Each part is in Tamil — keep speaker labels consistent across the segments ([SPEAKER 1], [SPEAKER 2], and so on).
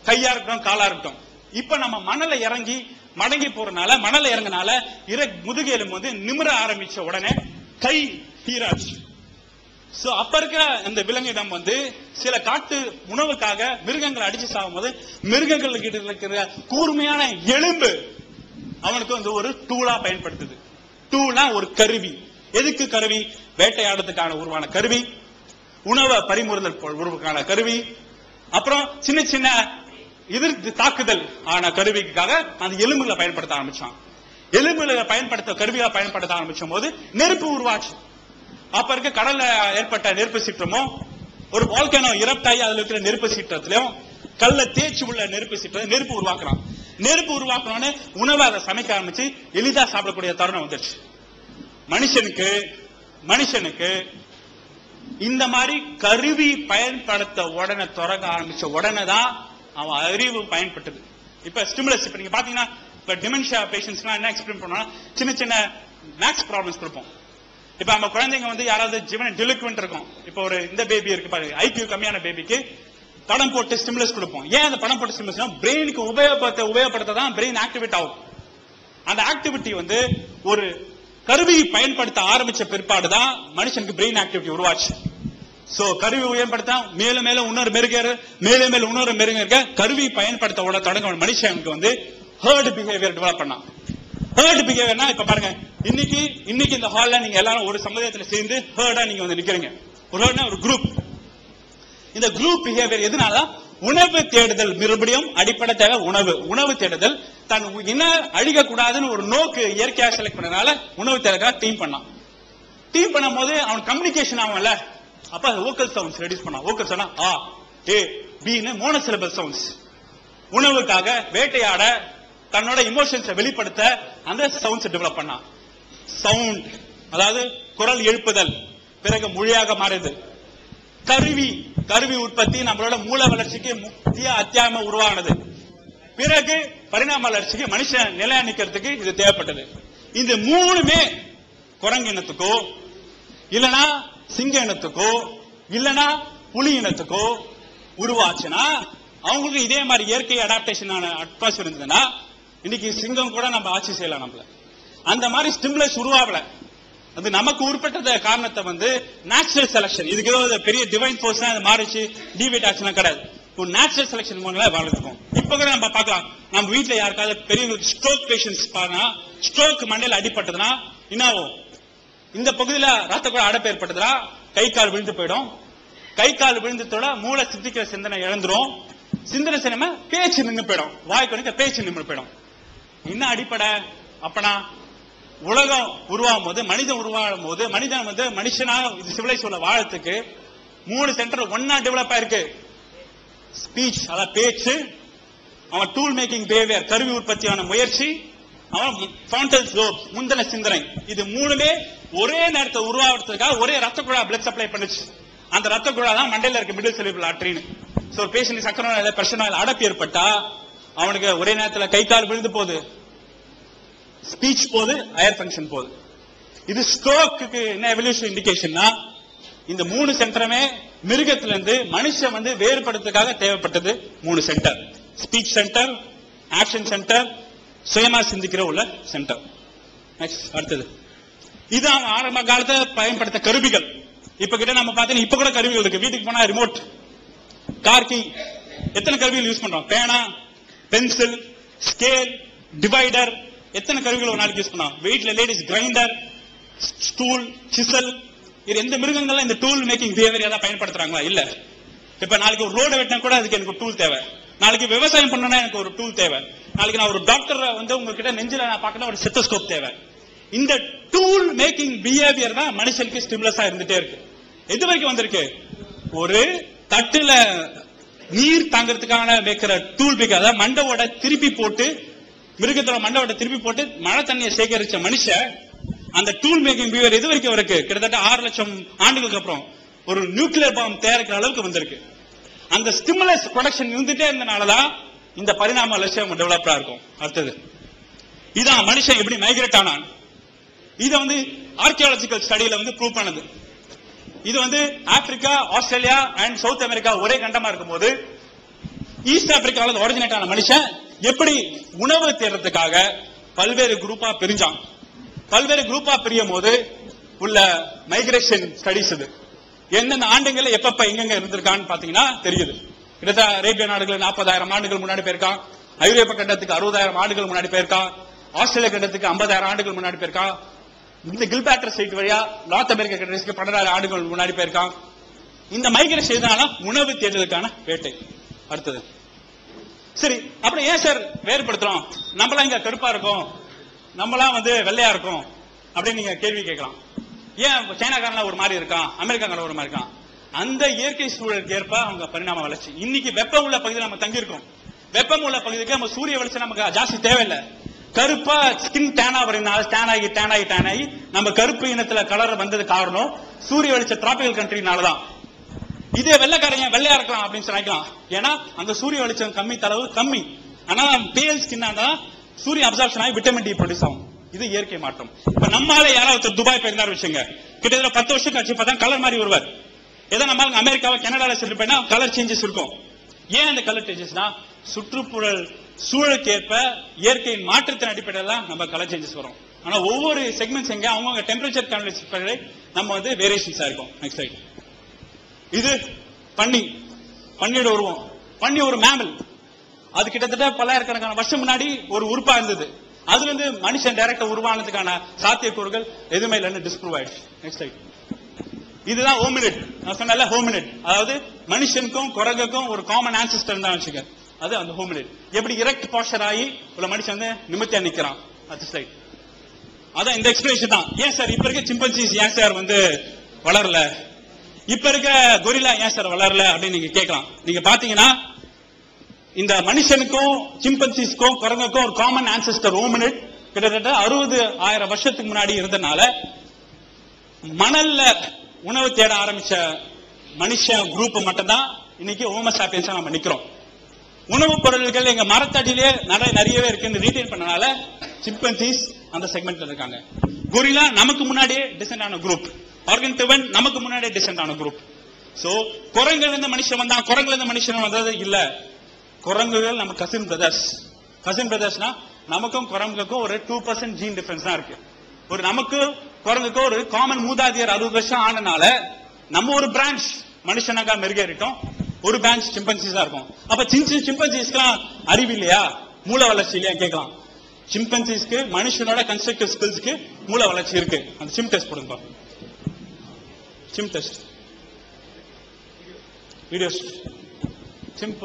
[SPEAKER 1] கையா இருக்கட்டும் காலா இருக்கட்டும். இப்ப நம்ம மணல இறங்கி மடங்கி போறதுனால மணல இறங்கினால முதுகு எலும்பு வந்து நிமிர ஆரம்பிச்ச உடனே கை ஹீராச்சு. சோ அப்ப இருக்கிற அந்த விலங்கிடம் வந்து சில காட்டு உணவுக்காக மிருகங்களை அடிச்சு சாகும் போது மிருகங்கள் கிட்ட இருக்கிற கூர்மையான எலும்பு அவனுக்கு வந்து ஒரு டூலா பயன்படுத்துது. டூலா ஒரு கருவி. எதுக்கு கருவி? வேட்டையாடுறதுக்கான உருவான கருவி, உணவை பறிமுறுதல் உருவான கருவி, அப்புறம் சின்ன சின்ன எதிர்த்து தாக்குதல் ஆன கருவிக்காக அந்த எலும்புகளை பயன்படுத்த ஆரம்பிச்சான். எலும்புகளை பயன்படுத்த கருவியா பயன்படுத்த ஆரம்பிச்சும் போது நெருப்பு உருவாச்சு. அப்ப இருக்க கடல்ல ஏற்பட்ட நெருப்பு சீற்றமோ ஒரு வால்கனோ இரப்டாயி அதுல இருக்கிற நெருப்பு சீற்றத்திலும் கல்ல தேய்ச்சி உள்ள நெருப்பு சீற்றம் நெருப்பு உருவாக்குறான். நெருப்பு உருவாக்கணும்னு உணவை அதை சமைக்க ஆரம்பிச்சு எளிதா சாப்பிடக்கூடிய தருணம் வந்துருச்சு. மனுஷனுக்கு இந்த மாதிரி கருவி பயன்படுத்த உடனே தொடங்க ஆரம்பிச்ச உடனே தான் அவன் அறிவு பயன்பட்டது. இப்ப ஸ்டிமுலஸ், இப்ப நீங்க பாத்தீங்கன்னா இப்ப டிமென்ஷியா பேஷண்ட்ஸ்லாம் என்ன எக்ஸ்பிளைன் பண்ணா சின்ன சின்ன மேக்ஸ் ப்ராப்ளம்ஸ் கொடுப்போம். இப்ப நம்ம குழந்தைங்க வந்து யாராவது ஜீவன டெலிக்வென்ட் இருக்கும். இப்ப ஒரு இந்த பேபி இருக்கு பாருங்க, ஐக்கியூ கம்மியான பேபிக்கு படம் போட்டு ஸ்டிமுலஸ் கொடுப்போம். ஏன் அந்த படம் போட்டு ஸ்டிமுலஸ்? பிரெயினுக்கு உபயோகப்படுத்த தான் பிரெயின் ஆக்டிவேட் ஆகும். அந்த ஆக்டிவிட்டி வந்து ஒரு கருவி பயன்படுத்த ஆரம்பிச்ச பிற்பாடுதான் மனுஷனுக்கு பிரெயின் ஆக்டிவிட்டி உருவாச்சு. சோ கருவி உயர்படுத்த மேலும் மேலும் இன்னொரு மெருகேறு மேலும் மேலும் இன்னொரு மெருக கருவி பயன்படுத்த தொடங்க மனுஷனுக்கு வந்து ஹர்ட் பிஹேவியர் டெவலப் பண்ணான். ஹர்ட் பிஹேவியர்னா இப்ப பாருங்க, இன்னைக்கு இந்த ஹால்ல நீங்க எல்லாரும் ஒரு சமுதாயத்துல சேர்ந்து ஹர்டா நீங்க வந்து நிக்கிறீங்க. ஒரு ஹர்ட்னா ஒரு குரூப். இந்த குரூப் பிஹேவியர் எதனால? உணவு தேடுதல். மறுபடியும் அடிப்படை தேவை உணவு தேடுதல். தன் இன அழிக்க கூடாதுன்னு ஒரு நோக்கு இயற்கையாக செலக்ட் பண்ணனால உணவு தேடுறதுக்காக டீம் பண்ணான். டீம் பண்ணும் போது அவன் கம்யூனிகேஷன் ஆகும்ல, அப்ப வோக்கல் சவுண்ட்ஸ் ரெடியூஸ் பண்ணான். வோக்கல் சொன்னா ஆ ஏ பின்னு மோனோசிலபிள் சவுண்ட்ஸ். உணவுக்காக வேட்டையாட தன்னோட இமோஷன்ஸை வெளிப்படுத்த அந்த சவுண்ட்ஸ் டெவலப் பண்ணான். சவுண்ட் அதாவது குரல் எழுப்புதல், பிறகு மொழியாக மாறுது. கருவி உற்பத்தி நம்மளோட மூல வளர்ச்சிக்கு முக்கிய அத்தியாயமா உருவானது. பிறகு பரிணாம வளர்ச்சிக்கு மனுஷன் நிலைநிக்கிறதுக்கு இது தேவைப்பட்டது. இந்த மூணுமே குரங்கு இனத்துக்கோ இல்லனா சிங்க இனத்துக்கோ இல்லனா புலி இனத்துக்கோ உருவாச்சுன்னா அவங்களுக்கு இதே மாதிரி இயற்கை அடாப்டேஷன் அட்வான்ஸ் இருந்ததுன்னா இன்னைக்கு சிங்கம் கூட நம்ம ஆட்சி செய்யலாம். நம்மள அந்த மாதிரி ஸ்டிமுலஸ் உருவாகல. அது நமக்கு உட்பட்ட காரணத்தை வந்து நேச்சுரல் செலக்ஷன். இதுக்கு ஏதோ பெரிய டிவைன் ஃபோர்ஸ் அது மாறிச்சு டிவேட் ஆச்சுன்னா கிடையாது. ஒரு நேச்சுரல் செலக்ஷன் மூலம் வாழ்ந்துருக்கும். இப்ப கூட நம்ம பார்க்கலாம், நம்ம வீட்டுல யாருக்காவது பெரியவங்களுக்கு ஸ்ட்ரோக் பேஷன்ஸ் பாருங்க, ஸ்ட்ரோக் மண்டையில அடிப்பட்டதுன்னா என்ன ஆகும்? இந்த பகுதியில ரத்த கூட அடைப்பு ஏற்பட்டதுன்னா கை கால் விழுந்து போயிடும். கை கால் விழுந்ததோட மூளை சிந்திக்கிற சிந்தனை இழந்துரும். சிந்தனை சினிமா பேச்சு நின்று போயிடும். வாய்க்கு பேச்சு நின்று போயிடும். என்ன அடிப்படை? அப்பனா உலகம் உருவாகும் போது மனிதன் உருவாகும் போது மனிதன் வந்து மனுஷனாக சிவிலைஸ் உள்ள வாழத்துக்கு 3 சென்டர் ஒன்னா டெவலப் ஆயிருக்கு. ஸ்பீச் அதாவது பேச்சு, அவன் டூல் மேக்கிங் பிஹேவியர் கருவி உற்பத்தியான முயற்சி, அவன் ஃப்ரான்டல் லோப் முந்தின சிந்தனை. இது மூணுமே ஒரே நேரத்தை உருவாகிறதுக்காக ஒரே ரத்த குழா பிளட் சப்ளை பண்ணுச்சு. அந்த ரத்த குழா தான் மண்டையில இருக்க மிடில் செரிபிரல் ஆர்டரின்னு. சோ ஒரு பேஷண்ட் சக்கரை நோய் பிரஷர் நோய் அடப்பு ஏற்பட்டா அவனுக்கு ஒரே நேரத்தில் கை கால் விழுந்து போகுது, ஸ்பீச் போகுது, ஹையர் ஃபங்க்ஷன் போகுது. இது ஸ்ட்ரோக்கு என்ன எவல்யூஷன் இண்டிகேஷன்னா இந்த 3 சென்டருமே மிருகத்துல இருந்து மனுஷன் வந்து வேறுபடுறதுக்காக தேவைப்பட்டது 3 centre. Speech centre, action centre, சுயமா சிந்திக்கிற உள்ள சென்டர். அடுத்தது இதுதான் ஆரம்ப காலத்துல பயன்படுத்த கருவிகள். இப்ப கிட்ட நம்ம பார்த்தீங்கன்னா இப்ப கூட கருவிகள் இருக்கு. வீட்டுக்கு போனா ரிமோட், கார் கீ, எத்தனை கருவிகள் யூஸ் பண்றோம்? பேனா, பென்சில், ஸ்கேல், டிவைடர், எத்தனை கருவிகள் ஒரு நாளைக்கு யூஸ் பண்ணோம்? வீட்டுல லேடிஸ் கிரைண்டர், ஸ்டூல், சிசல். இது எந்த மிருகங்கள்லாம் இந்த டூல் மேக்கிங் பிஹேவியர் ஏதாவது பயன்படுத்துறாங்களா? இல்ல. இப்ப நாளைக்கு ஒரு ரோடு வெட்டினா கூட அதுக்கு எனக்கு ஒரு டூல் தேவை. நாளைக்கு விவசாயம் பண்ணனா எனக்கு ஒரு டூல் தேவை. நாளைக்கு நான் ஒரு டாக்டர் வந்து உங்ககிட்ட நெஞ்சில நான் பார்க்கணும் ஒரு ஸ்டெத்தோஸ்கோப் தேவை. இந்த டூல் மேக்கிங் பிஹேவியர் தான் மனுஷனுக்கு ஸ்டிமுலஸா இருந்துட்டே இருக்கு. எது வரைக்கும் வந்திருக்கு? ஒரு தட்டுல நீர் தாங்கிறதுக்கான வைக்கிற டூல் மேக்கர், அதாவது மண்டவோட திருப்பி போட்டு மிருகத்தோட மண்டவோட திருப்பி போட்டு மழை தண்ணியை சேகரிச்ச மனுஷன் அந்த டூல் மேக்கிங் பிஹேவியர் எது வரைக்கும் இருக்கு? கிட்டத்தட்ட 6 லட்சம் ஆண்டுகளுக்கு அப்புறம் ஒரு நியூக்ளியர் பாம் தயாரிக்கிற அளவுக்கு வந்திருக்கு. அந்த ஸ்டிமுலஸ் ப்ரொடக்ஷன் இருந்துட்டே இருந்தனாலதான் இந்த பரிணாம வளர்ச்சி டெவலப்டா இருக்கும். அடுத்தது இதான் மனுஷன் எப்படி மைக்ரேட் ஆனான். இதை வந்து ஆர்கியாலஜிக்கல் ஸ்டடியில வந்து ப்ரூவ் பண்ணது. இது வந்து Africa, Australia and south America ஒரே கண்டமா இருக்கும் போது ஈஸ்ட் ஆப்பிரிக்காவில் ஒரிஜினேட் ஆன மனுஷன் எப்படி உணவு தேடுறதுக்காக பல்வேறு குரூப்பா பிரிஞ்சான். பல்வேறு குரூப்பா பிரியும் போது உள்ள மைக்ரேஷன் ஸ்டடிஸ் இது எந்தெந்த ஆண்டுகள் எப்பப்ப எங்க இருந்திருக்கான்னு பாத்தீங்கன்னா தெரியுது. கிட்டத்தட்ட அரேபிய நாடுகள் 40,000 ஆண்டுகள் முன்னாடி போயிருக்கான். ஐரோப்பிய கண்டத்துக்கு 60,000 ஆண்டுகள் முன்னாடி போயிருக்கான். ஆஸ்திரேலிய கண்டத்துக்கு 50,000 ஆண்டுகள் முன்னாடி போயிருக்கான். இந்த கில்பேட்டர் ஸ்ட்ரெய்ட் வழியா நார்த் அமெரிக்கா கண்டத்துக்கு 12,000 ஆண்டுகள் முன்னாடி போயிருக்கான். இந்த மைக்ரேஷன் எதனால உணவு தேடுதலுக்கான வேட்டை. அடுத்தது சரி, அப்புறம் ஏன் சார் வேறுபடுத்துறோம்? நம்மளாம் இங்க கருப்பா இருக்கும், நம்மளாம் வெள்ளையா இருக்கும் அப்படின்னு நீங்க கேள்வி கேட்கலாம். ஏன் சைனாக்காரன் ஒரு மாதிரி இருக்கான், அமெரிக்காக்காரன் ஒரு மாதிரி இருக்கான்? அந்த இயற்கை சூழலுக்கு ஏற்ப அவங்க பரிணாம வளர்ச்சி. இன்னைக்கு வெப்பம் உள்ள பகுதியில் நம்ம தங்கி இருக்கோம். வெப்பம் உள்ள பகுதிக்கு நம்ம சூரிய வெளிச்சம் நமக்கு ஜாஸ்தி தேவையில்லை. கருப்பா ஸ்கின் டேனா வரனால டேன் ஆகி நம்ம கருப்பு இனத்துல கலர் வந்தது காரணம் சூரிய வெளிச்ச டிராபிக்கல் கண்ட்ரினாலதான். இதே வெள்ளைக்காரங்க வெள்ளையா இருக்கலாம் அப்படின்னு சொல்லிக்கலாம். ஏன்னா அங்க சூரிய வெளிச்சம் கம்மி. ஆனா பேல் ஸ்கின்னா தான் சூரிய அப்சார்ப்ஷன் ஆகி விட்டமின் டி ப்ரொடியூஸ் ஆகும். இது இயற்கை மாற்றம். இப்ப நம்மால யாராவது துபாய் போயிருந்தாரு வச்சுங்க, கிட்டத்தட்ட 10 வருஷம் கழிச்சு பார்த்தா கலர் மாதிரி வருவார். ஏதோ நம்ம அமெரிக்காவை கனடால சென்று போயினா கலர் சேஞ்சஸ் இருக்கும். ஏன் அந்த கலர் சேஞ்சஸ்னா சுற்றுப்புறல் சூழலுக்கு ஏற்ப இயற்கையின் மாற்றத்தின் அடிப்படையில் நம்ம கலர் சேஞ்சஸ் வரும். ஆனா ஒவ்வொரு செக்மெண்ட்ஸ் எங்க அவங்க டெம்பரேச்சர் கன்வென்ஷன் நம்ம வேரியேஷன்ஸா இருக்கும். Next slide. இது பன்னியோட உருவம். பன்னி ஒரு மேமல். அது கிட்டத்தட்ட பல்லாயிரக்கணக்கான வருஷம் முன்னாடி ஒரு உறுப்பா இருந்தது. அது மனுஷன் டைரக்டா உருவானதுக்கான சாத்தியக்கூறுகள் எதுவுமே இல்லைன்னு டிஸ்ப்ரூவ் ஆயிடுச்சு. Next slide. இதுதான் ஹோமினிட். நான் சொன்னல ஹோமினிட், அதாவது மனுஷனுக்கும் குரங்குக்கும் ஒரு காமன் ஆன்செஸ்டர் தான் வச்சுக்க. அது அந்த ஹோமினிட். எப்படி இரெக்ட் போஸ்டர் ஆகி உள்ள மனுஷன் நிமித்தியா நிக்கிறான். அது ஸ்லைட். அதான் இந்த எக்ஸ்பிளேஷன் தான். ஏன் சார் இப்ப இருக்க சிம்பன்சிஸ் ஏன் சார் வளரல, இப்ப இருக்க கொரில்லா ஏன் சார் வளரல அப்படின்னு நீங்க கேட்கலாம். நீங்க பாத்தீங்கன்னா இந்த மனுஷனுக்கும் சிம்பன்சிஸ்க்கும் குரங்குக்கும் ஒரு காமன் ஆன்செஸ்டர் ஹோமினிட் கிட்டத்தட்ட 60,000 வருஷத்துக்கு முன்னாடி இருந்தனால மணல்ல உணவு தேட ஆரம்பிச்ச மனுஷ குரூப் மட்டும் தான் இன்னைக்கு ஹோமோ சாப்பியன்ஸா நம்ம நிக்கிறோம். உணவுப் பொருட்கள் எங்க மரத்தடியிலே நிறையவே இருக்குன்னு ரீட்டைன் பண்ணனால சிம்பன்சிஸ் அந்த செக்மெண்ட்ல இருக்காங்க. கொரில்லா நமக்கு முன்னாடியே டிசென்ட் ஆன குரூப். ஆர்கன்டிவன் நமக்கு முன்னாடியே டிசென்ட் ஆன குரூப். சோ குரங்குல இருந்து மனுஷன் வந்தா, குரங்குல இருந்து மனுஷன் வந்தது இல்ல. குரங்குகள் நம்ம கசின் பிரதர்ஸ்னா நமக்கும் குரங்குக்கும் ஒரு 2% ஜீன் டிஃபரன்ஸ் தான் இருக்கு. ஒரு நமக்கு குரங்குக்கு ஒரு காமன் மூதாதியர் 60 வருஷம் ஆனனால நம்ம ஒரு பிரான்ச் மனுஷனாக மெருகேறிட்டோம், ஒரு பிரான்ச் சிம்பன்சிஸா இருக்கும். அப்ப சிம்பன்சிஸ்க்குலாம் அறிவு இல்லையா, மூளை வளர்ச்சி இல்லையா கேட்கலாம். சிம்பன்சிஸ்க்கு மனுஷனோட கன்ஸ்ட்ரக்டிவ் ஸ்கில்ஸ்க்கு மூளை வளர்ச்சி இருக்கு. அந்த சிம் டெஸ்ட் போடுங்க. சிம் டெஸ்ட் வீடியோ சிம்ப்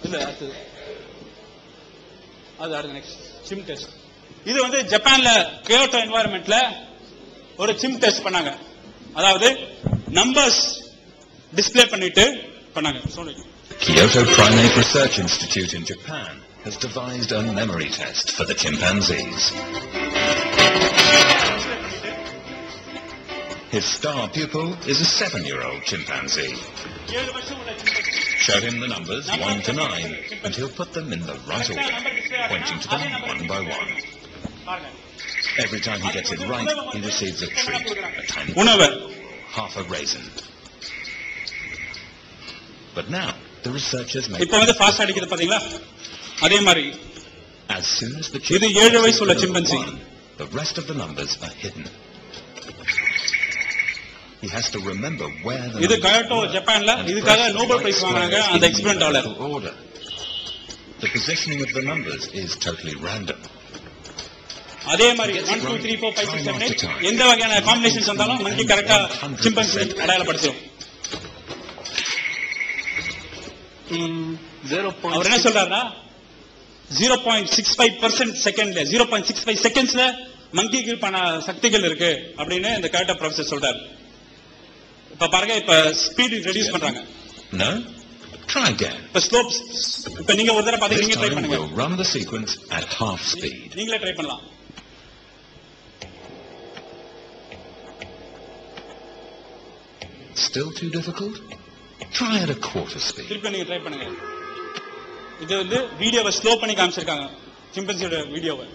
[SPEAKER 1] இல்ல அது அடுத்து நெக்ஸ்ட் சிம் டெஸ்ட். இது ஜப்பான்ல கியோட்டோ என்வாயர்மெண்ட்ல ஒரு சிம் டெஸ்ட் பண்ணாங்க. அதாவது நம்பர்ஸ் டிஸ்ப்ளே பண்ணிட்டு பண்ணாங்க.
[SPEAKER 2] Kyoto Primate Research Institute in Japan has devised a memory test for the chimpanzees. His star pupil is a 7-year-old chimpanzee. Show him the numbers 1 to 9 and he'll put them in the right order, pointing to them one by one. Every time he gets it right, he receives a treat, a tiny half a raisin. But now, the researchers make as soon as the chimpanzee is one, the rest of the numbers are hidden. He has to remember where the
[SPEAKER 1] இது கயோட்டோ ஜப்பான்ல இதுக்காக நோபல் பிரைஸ் வாங்குறாங்க அந்த எக்ஸ்பெரிமெண்டால.
[SPEAKER 2] The positioning of the numbers is totally random.
[SPEAKER 1] அதே மாதிரி 1 2 3 4 5 6 7 8 எந்த வகையான காம்பினேஷன்ஸ் வந்தாலும் மங்கி கரெக்ட்டா சிம்பன்சி அடையாளப்படுத்தும். அவர் என்ன சொல்றாருன்னா 0.65% செகண்ட்ல 0.65 செகண்ட்ஸ்ல மங்கிக்கு பண்ண சக்திகள் இருக்கு அப்படின்னு இந்த கரெக்டா ப்ரொஃபசர் சொல்றாரு. இப்ப பாருங்க, இப்ப ஸ்பீட் ரெடியூஸ் பண்றாங்க.
[SPEAKER 2] No, try again.
[SPEAKER 1] இப்ப ஸ்லோப்ஸ் இப்ப நீங்க ஒரு தடவை பாத்தீங்க, நீங்க ட்ரை பண்ணுங்க.
[SPEAKER 2] We'll run the sequence at half speed.
[SPEAKER 1] நீங்களே ட்ரை பண்ணலாம்.
[SPEAKER 2] Still too difficult? Try at a quarter speed.
[SPEAKER 1] திருப்பி நீங்க ட்ரை பண்ணுங்க. இது வீடியோவை ஸ்லோ பண்ணி காமிச்சிருக்காங்க, சிம்பன்சியோட வீடியோவை.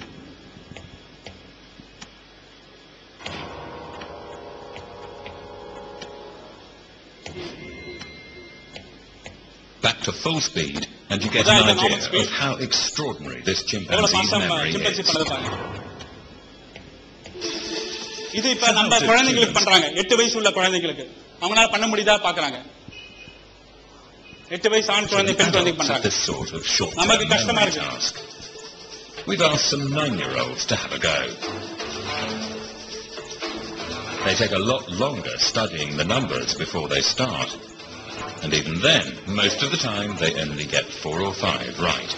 [SPEAKER 2] Back to full speed And you get an idea of how extraordinary this
[SPEAKER 1] எவ்வளவு
[SPEAKER 2] chimpanzee's
[SPEAKER 1] ஃபாஸ்டா
[SPEAKER 2] memory
[SPEAKER 1] சிம்பன்சி
[SPEAKER 2] is.
[SPEAKER 1] பண்ணது பாருங்க. இது இப்ப நம்ம குழந்தைங்களுக்கு பண்றாங்க, 8 வயசு உள்ள குழந்தைங்களுக்கு. அவங்களால பண்ண முடியுதா பாக்குறாங்க. 8 வயசு ஆண் குழந்தை பெண் குழந்தைக்கு பண்றாங்க.
[SPEAKER 2] This sort of short-term
[SPEAKER 1] நமக்கு கஷ்டமா
[SPEAKER 2] memory
[SPEAKER 1] இருக்கு.
[SPEAKER 2] task. We've asked some 9-year-olds to have a go. They take a lot longer studying the numbers before they start. And even then, most of the time, they only get 4 or 5 right.